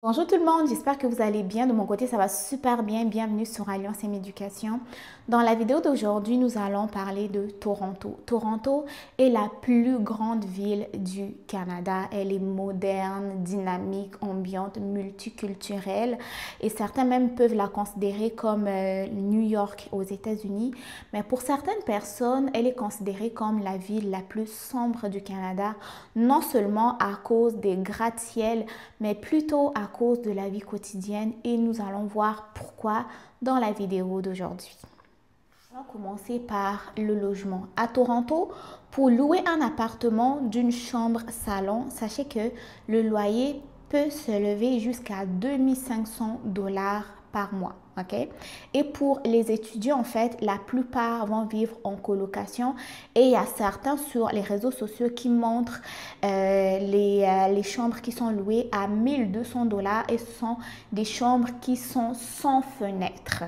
Bonjour tout le monde, j'espère que vous allez bien. De mon côté, ça va super bien. Bienvenue sur Alliance M-Éducation. Dans la vidéo d'aujourd'hui, nous allons parler de Toronto. Toronto est la plus grande ville du Canada. Elle est moderne, dynamique, ambiante, multiculturelle et certains même peuvent la considérer comme New York aux États-Unis. Mais pour certaines personnes, elle est considérée comme la ville la plus sombre du Canada, non seulement à cause des gratte-ciels, mais plutôt à cause de la vie quotidienne et nous allons voir pourquoi dans la vidéo d'aujourd'hui. On va commencer par le logement. À Toronto, pour louer un appartement d'une chambre-salon, sachez que le loyer peut se lever jusqu'à 2500 $ par mois. Okay? Et pour les étudiants, en fait, la plupart vont vivre en colocation et il y a certains sur les réseaux sociaux qui montrent les chambres qui sont louées à 1200 $ et ce sont des chambres qui sont sans fenêtre.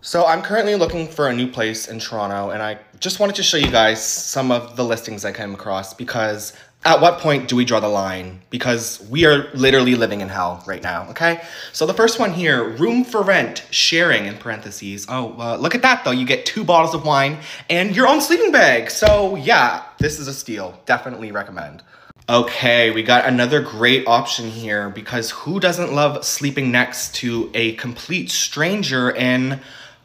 So I'm currently looking for a new place in Toronto, and I just wanted to show you guys some of the listings I came across, because at what point do we draw the line? Because we are literally living in hell right now, okay? So the first one here, room for rent, sharing in parentheses. Oh, look at that though, you get 2 bottles of wine and your own sleeping bag. So yeah, this is a steal, definitely recommend. Okay, we got another great option here, because who doesn't love sleeping next to a complete stranger in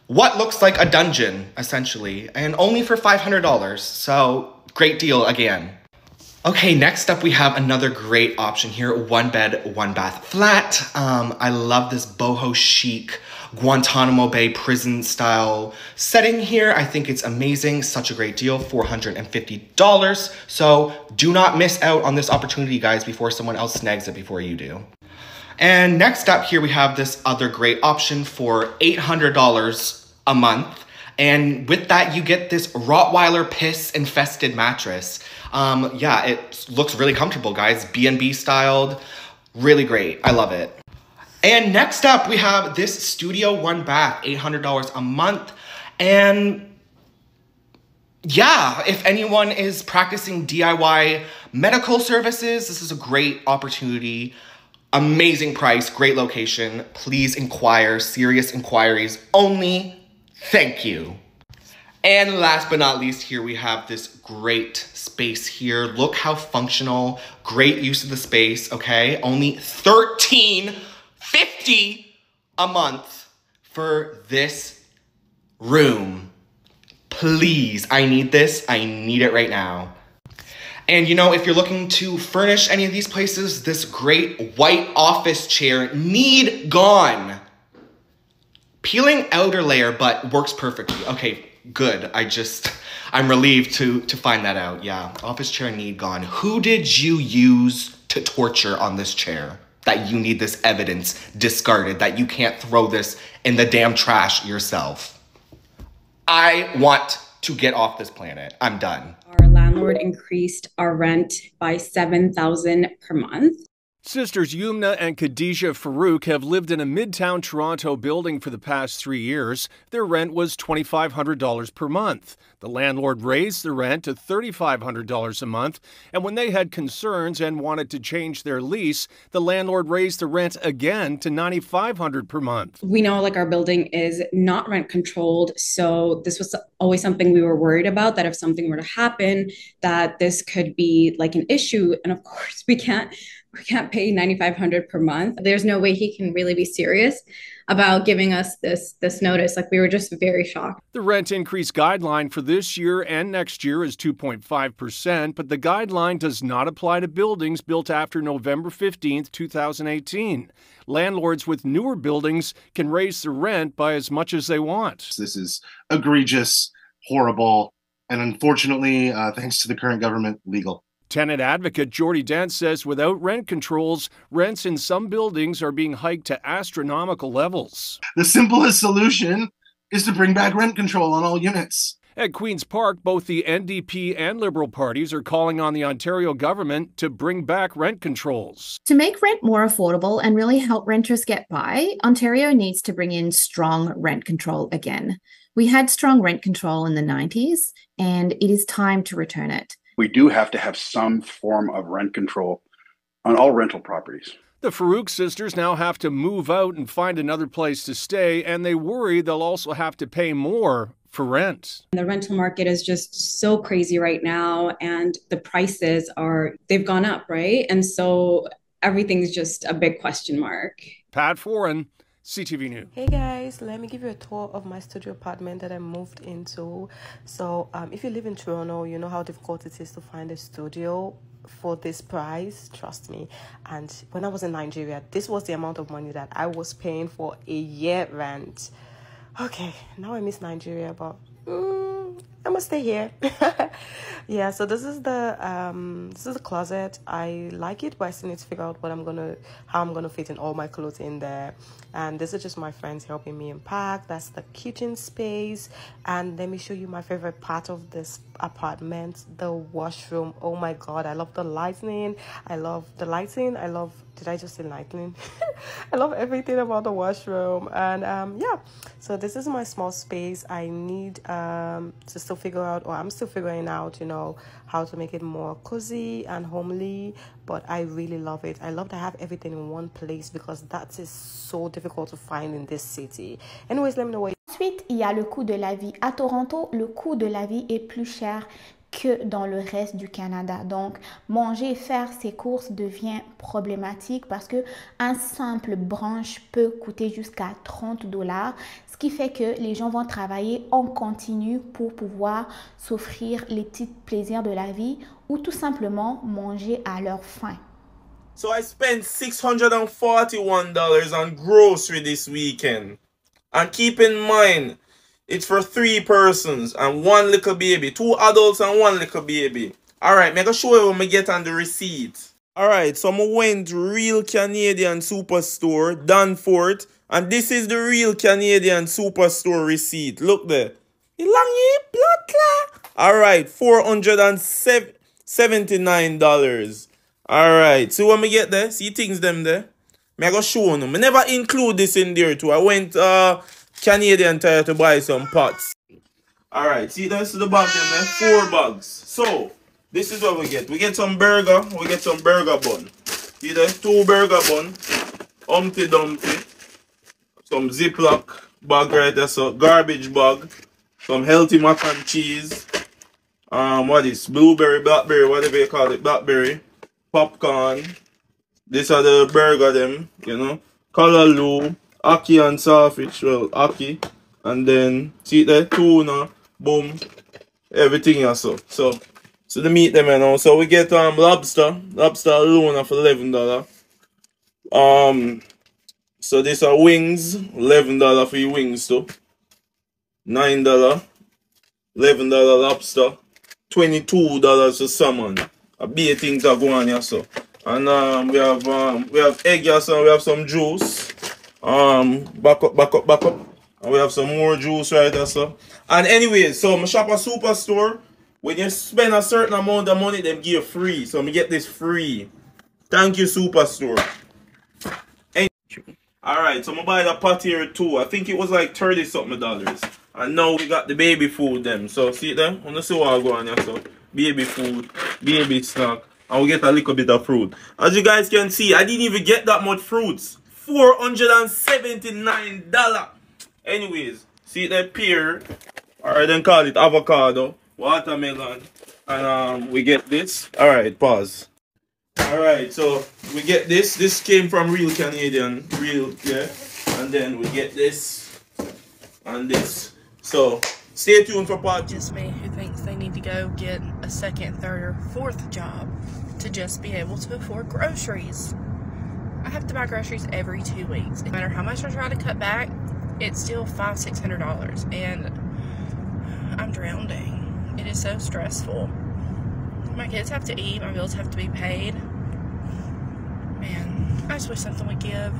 what looks like a dungeon, essentially, and only for $500, so great deal again. Okay, next up we have another great option here, 1 bed, 1 bath flat. I love this boho chic Guantanamo Bay prison style setting here. I think it's amazing, such a great deal, $450. So do not miss out on this opportunity, guys, before someone else snags it before you do. And next up here, we have this other great option for $800 a month. And with that, you get this Rottweiler piss-infested mattress. Yeah, it looks really comfortable, guys. B&B styled, really great. I love it. And next up, we have this Studio 1 bath, $800 a month. And yeah, if anyone is practicing DIY medical services, this is a great opportunity. Amazing price, great location. Please inquire, serious inquiries only. Thank you. And last but not least, here we have this great space here. Look how functional, great use of the space, okay? Only $13.50 a month for this room. Please, I need this. I need it right now. And you know, if you're looking to furnish any of these places, this great white office chair, need gone. Peeling outer layer, but works perfectly. Okay, good. I'm relieved to find that out. Yeah, office chair, need gone. Who did you use to torture on this chair that you need this evidence discarded, that you can't throw this in the damn trash yourself? I want to get off this planet. I'm done. Our landlord increased our rent by $7,000 per month. Sisters Yumna and Khadija Farouk have lived in a midtown Toronto building for the past 3 years. Their rent was $2,500 per month. The landlord raised the rent to $3,500 a month, and when they had concerns and wanted to change their lease, the landlord raised the rent again to $9,500 per month. We know our building is not rent controlled, so this was always something we were worried about, that if something were to happen, that this could be an issue. And of course, we can't pay $9,500 per month. There's no way he can really be serious about giving us this notice. We were just very shocked. The rent increase guideline for this year and next year is 2.5%, but the guideline does not apply to buildings built after November 15th, 2018. Landlords with newer buildings can raise the rent by as much as they want. This is egregious, horrible, and unfortunately, thanks to the current government, legal. Tenant advocate Jordy Dent says without rent controls, rents in some buildings are being hiked to astronomical levels. The simplest solution is to bring back rent control on all units. At Queen's Park, both the NDP and Liberal parties are calling on the Ontario government to bring back rent controls. To make rent more affordable and really help renters get by, Ontario needs to bring in strong rent control again. We had strong rent control in the 90s, and it is time to return it. We do have to have some form of rent control on all rental properties. The Farouk sisters now have to move out and find another place to stay, and they worry they'll also have to pay more for rent. The rental market is just so crazy right now, and the prices they've gone up, right? And so everything's just a big question mark. Pat Foran, CTV News. Hey guys, let me give you a tour of my studio apartment that I moved into. So if you live in Toronto, you know how difficult it is to find a studio for this price, trust me. And when I was in Nigeria, this was the amount of money that I was paying for a year rent. Okay, now I miss Nigeria, but I must stay here. Yeah, so this is the closet. I like it, but I still need to figure out how I'm gonna fit in all my clothes in there. And this is just my friends helping me unpack. That's the kitchen space. And let me show you my favorite part of this apartment, the washroom. Oh my god, I love the lighting. Did I just say lighting? I love everything about the washroom. And yeah, so this is my small space. I need to still figure out, or I'm still figuring out, you know, how to make it more cozy and homely, but I really love it. I love to have everything in one place because that is so difficult to find in this city. Anyways, let me know what. Ensuite, il y a le coût de la vie. À Toronto, le coût de la vie est plus cher que dans le reste du Canada. Donc, manger et faire ses courses devient problématique parce que un simple brunch peut coûter jusqu'à 30 $, ce qui fait que les gens vont travailler en continu pour pouvoir s'offrir les petits plaisirs de la vie ou tout simplement manger à leur faim. So I spent $641 on grocery this weekend. And keep in mind, it's for 3 persons and 1 little baby. 2 adults and 1 little baby. Alright, I'm going to show you what I get on the receipt. Alright, so I went to Real Canadian Superstore, Danforth. And this is the Real Canadian Superstore receipt. Look there. Alright, $479. Alright, see what I get there? See things them there? I'm going to show you. I never include this in there too. I went Canadian Tire to buy some pots. Alright, see that's the bag them there? 4 bags. So, this is what we get. We get some burger. We get some burger bun. See there? 2 burger bun. Humpty Dumpty. Some Ziploc bag right there. So, garbage bag. Some healthy mac and cheese. What is blueberry, blackberry, whatever you call it, blackberry. Popcorn. These are the burger them, you know. Callaloo, ackee and sausage, well, ackee. And then, see there, tuna, boom, everything also. So the meat them, you know. So we get lobster Luna for $11. So these are wings, $11 for your wings too. $9, $11 lobster, $22 for salmon. A big things are going on here, so. And we have egg here, so we have some juice. Back up. And we have some more juice right there, so. And anyway, so I shop a superstore. When you spend a certain amount of money, them give you free. So I get this free. Thank you, superstore. Alright, so I buy the pot here too. I think it was like $30-something. And now we got the baby food them. So see them? I want to see what I go on here, so. Baby food, baby snack. And we get a little bit of fruit. As you guys can see, I didn't even get that much fruits. $479. Anyways, see that pear, or then call it avocado, watermelon, and we get this. Alright, pause. Alright, so we get this. This came from Real Canadian, yeah. And then we get this and this. So stay tuned for part 2. Just me who thinks they need to go get a second, third, or fourth job to just be able to afford groceries. I have to buy groceries every 2 weeks. No matter how much I try to cut back, it's still $500-600, and I'm drowning. It is so stressful. My kids have to eat, my bills have to be paid. Man, I just wish something would give.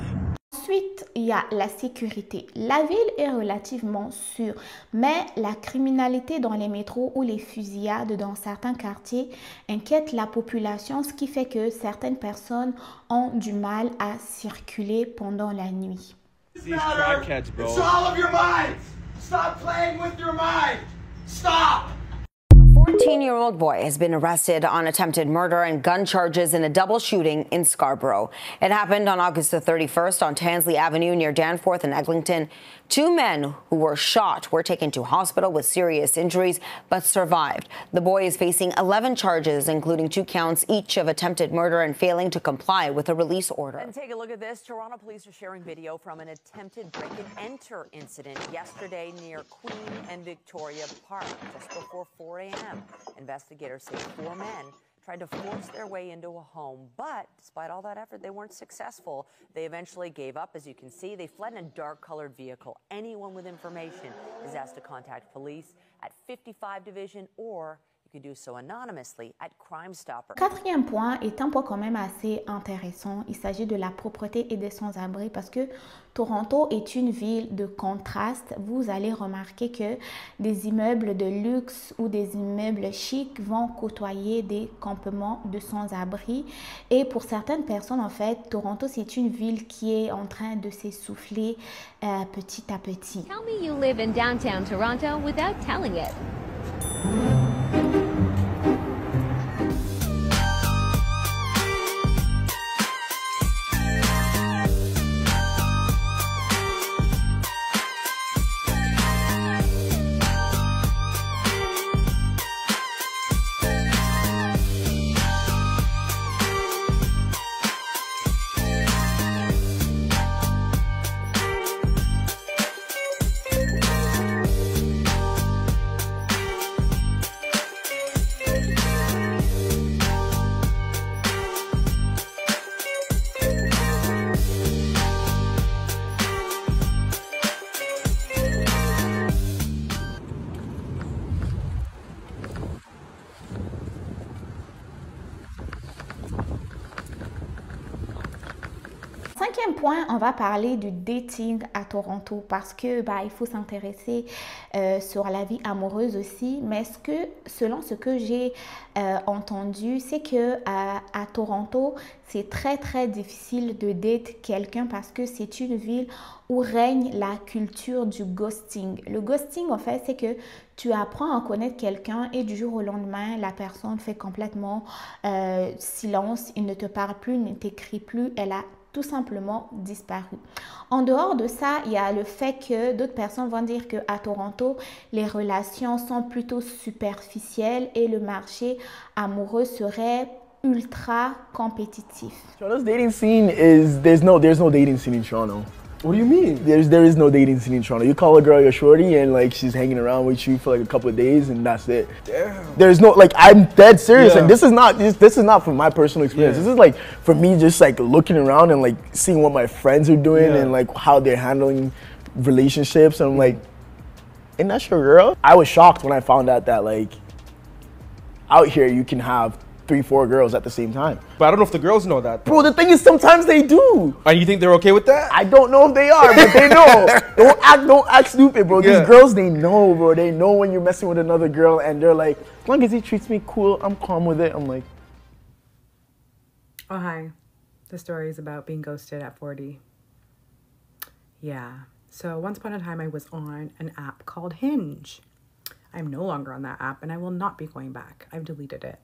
Ensuite, il y a la sécurité. La ville est relativement sûre, mais la criminalité dans les métros ou les fusillades dans certains quartiers inquiètent la population, ce qui fait que certaines personnes ont du mal à circuler pendant la nuit. These crackheads, bro. It's all of your mind. Stop playing with your mind. Stop. A 10-year-old boy has been arrested on attempted murder and gun charges in a double shooting in Scarborough. It happened on August the 31st on Tansley Avenue near Danforth and Eglinton. Two men who were shot were taken to hospital with serious injuries but survived. The boy is facing 11 charges, including 2 counts each of attempted murder and failing to comply with a release order. And take a look at this. Toronto police are sharing video from an attempted break-and-enter incident yesterday near Queen and Victoria Park just before 4 a.m. Investigators say 4 men tried to force their way into a home, but despite all that effort, they weren't successful. They eventually gave up. As you can see, they fled in a dark-colored vehicle. Anyone with information is asked to contact police at 55 Division, or you can do so anonymously at Crime Stopper. Quatrième point est un point quand même assez intéressant. Il s'agit de la propreté et des sans-abri parce que Toronto est une ville de contraste. Vous allez remarquer que des immeubles de luxe ou des immeubles chics vont côtoyer des campements de sans-abri. Et pour certaines personnes, en fait, Toronto, c'est une ville qui est en train de s'essouffler petit à petit. Tell me you live in downtown Toronto without telling it. Cinquième point, on va parler du dating à Toronto parce que il faut s'intéresser sur la vie amoureuse aussi. Mais selon ce que j'ai entendu, c'est que à Toronto, c'est très difficile de date quelqu'un parce que c'est une ville où règne la culture du ghosting. Le ghosting, en fait, c'est que tu apprends à connaître quelqu'un et du jour au lendemain, la personne fait complètement silence, il ne te parle plus, il ne t'écrit plus, elle a tout simplement disparu. En dehors de ça, il y a le fait que d'autres personnes vont dire qu'à Toronto, les relations sont plutôt superficielles et le marché amoureux serait ultra compétitif. Toronto's dating scene is there's no dating scene in Toronto. What do you mean? There is no dating scene in Toronto. You call a girl your shorty and like she's hanging around with you for like a couple of days and that's it. Damn. There's no like I'm dead serious. Yeah. Like this is not from my personal experience. Yeah. This is like for me just like looking around and like seeing what my friends are doing Yeah. and like how they're handling relationships and I'm like, ain't that your girl? I was shocked when I found out that like out here you can have 3-4 girls at the same time. But I don't know if the girls know that. Bro, the thing is sometimes they do. And you think they're okay with that? I don't know if they are, but they know. Don't act stupid, bro. Yeah. These girls, they know, bro. They know when you're messing with another girl and they're like, as long as he treats me cool, I'm calm with it. I'm like. Oh, hi. The story is about being ghosted at 40. Yeah. So once upon a time, I was on an app called Hinge. I'm no longer on that app and I will not be going back. I've deleted it.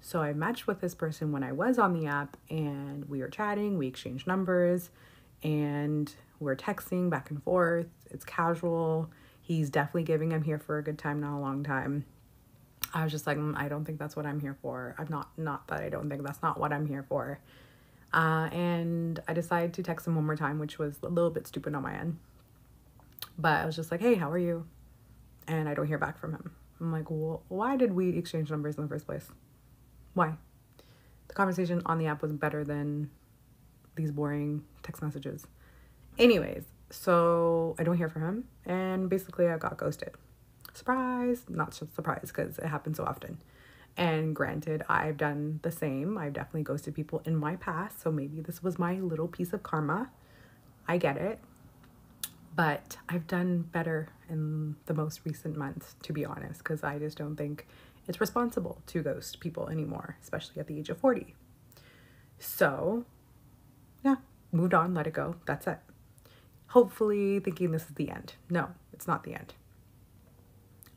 So I matched with this person when I was on the app and we were chatting, we exchanged numbers and we're texting back and forth. It's casual. He's definitely giving I'm here for a good time, not a long time. I was just like, I don't think that's what I'm here for. I'm not that I don't think that's not what I'm here for. And I decided to text him one more time, which was a little bit stupid on my end. But I was just like, hey, how are you? And I don't hear back from him. I'm like, well, why did we exchange numbers in the first place? Why? The conversation on the app was better than these boring text messages. Anyways, so I don't hear from him. And basically I got ghosted. Surprise! Not so surprised because it happens so often. And granted, I've done the same. I've definitely ghosted people in my past. So maybe this was my little piece of karma. I get it. But I've done better in the most recent months, to be honest, because I just don't think it's responsible to ghost people anymore, especially at the age of 40. So, yeah, moved on, let it go. That's it. Hopefully thinking this is the end. No, it's not the end.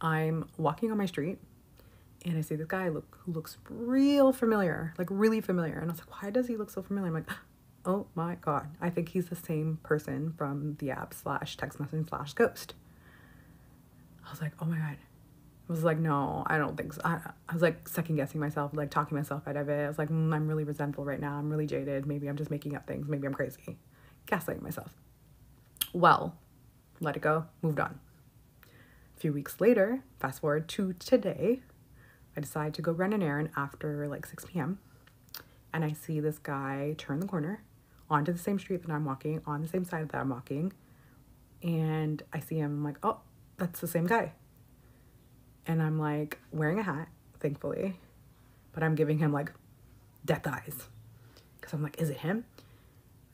I'm walking on my street And I see this guy who looks real familiar, like really familiar. And I was like, why does he look so familiar? I'm like, oh my God, I think he's the same person from the app / text messaging / ghost. I was like, oh my God. I was like, no, I don't think so. I was like second guessing myself, like talking myself out of it. I was like, I'm really resentful right now. I'm really jaded. Maybe I'm just making up things. Maybe I'm crazy. Gaslighting myself. Well, let it go, moved on. A few weeks later, fast forward to today, I decide to go run an errand after like 6 p.m. And I see this guy turn the corner onto the same street that I'm walking, on the same side that I'm walking. And I see him, I'm like, oh, that's the same guy. And I'm like wearing a hat, thankfully, but I'm giving him like death eyes. Because I'm like, is it him?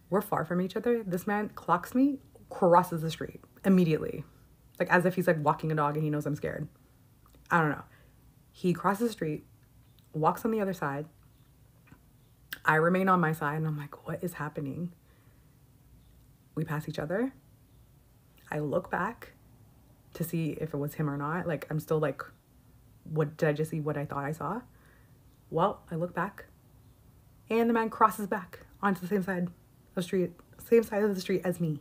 We're far from each other. This man clocks me, crosses the street immediately. Like as if he's like walking a dog and he knows I'm scared. I don't know. He crosses the street, walks on the other side. I remain on my side and I'm like, what is happening? We pass each other. I look back to see if it was him or not. Like I'm still like, what did I just see what I thought I saw? Well, I look back and the man crosses back onto the same side of the street, same side of the street as me.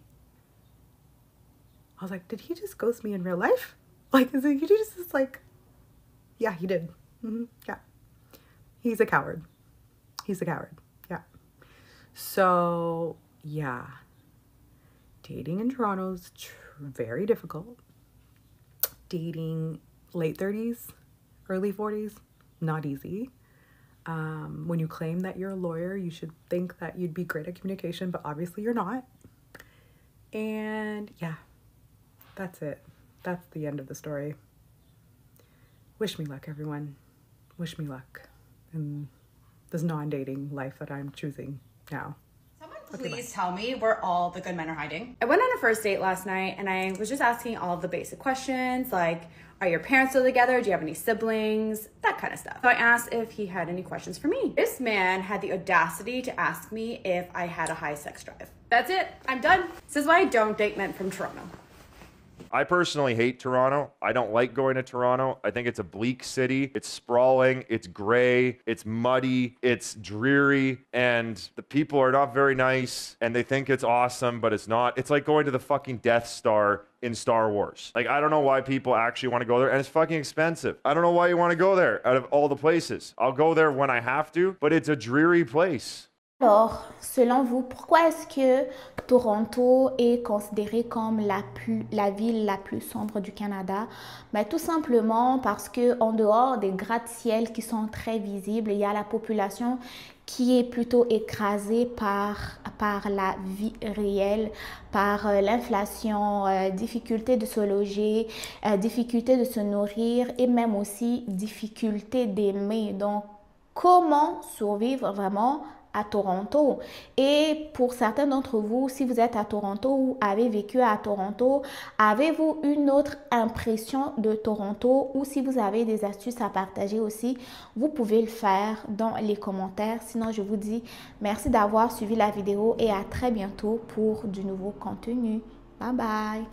I was like, did he just ghost me in real life? Like, is it, he just like, yeah, he did. Yeah. He's a coward. He's a coward. Yeah. So, yeah. Dating in Toronto's very difficult. Dating late 30s, early 40s, not easy. When you claim that you're a lawyer, you should think that you'd be great at communication, but obviously you're not. And yeah, that's it. That's the end of the story. Wish me luck, everyone. Wish me luck in this non-dating life that I'm choosing now. Please tell me where all the good men are hiding. I went on a first date last night and I was just asking all of the basic questions like, are your parents still together? Do you have any siblings? That kind of stuff. So I asked if he had any questions for me. This man had the audacity to ask me if I had a high sex drive. That's it. I'm done. This is why I don't date men from Toronto. I personally hate Toronto. I don't like going to Toronto. I think it's a bleak city. It's sprawling, it's gray, it's muddy, it's dreary, and the people are not very nice, and they think it's awesome, but it's not. It's like going to the fucking Death Star in Star Wars. Like, I don't know why people actually want to go there, and it's fucking expensive. I don't know why you want to go there out of all the places. I'll go there when I have to, but it's a dreary place. Alors, selon vous, pourquoi est-ce que Toronto est considérée comme la ville la plus sombre du Canada? Ben, tout simplement parce qu'en dehors des gratte-ciel qui sont très visibles, il y a la population qui est plutôt écrasée par la vie réelle, par l'inflation, difficulté de se loger, difficulté de se nourrir et même aussi difficulté d'aimer. Donc, comment survivre vraiment à Toronto? Et pour certains d'entre vous, si vous êtes à Toronto ou avez vécu à Toronto, avez-vous une autre impression de Toronto? Ou si vous avez des astuces à partager aussi, vous pouvez le faire dans les commentaires. Sinon, je vous dis merci d'avoir suivi la vidéo et à très bientôt pour du nouveau contenu. Bye bye!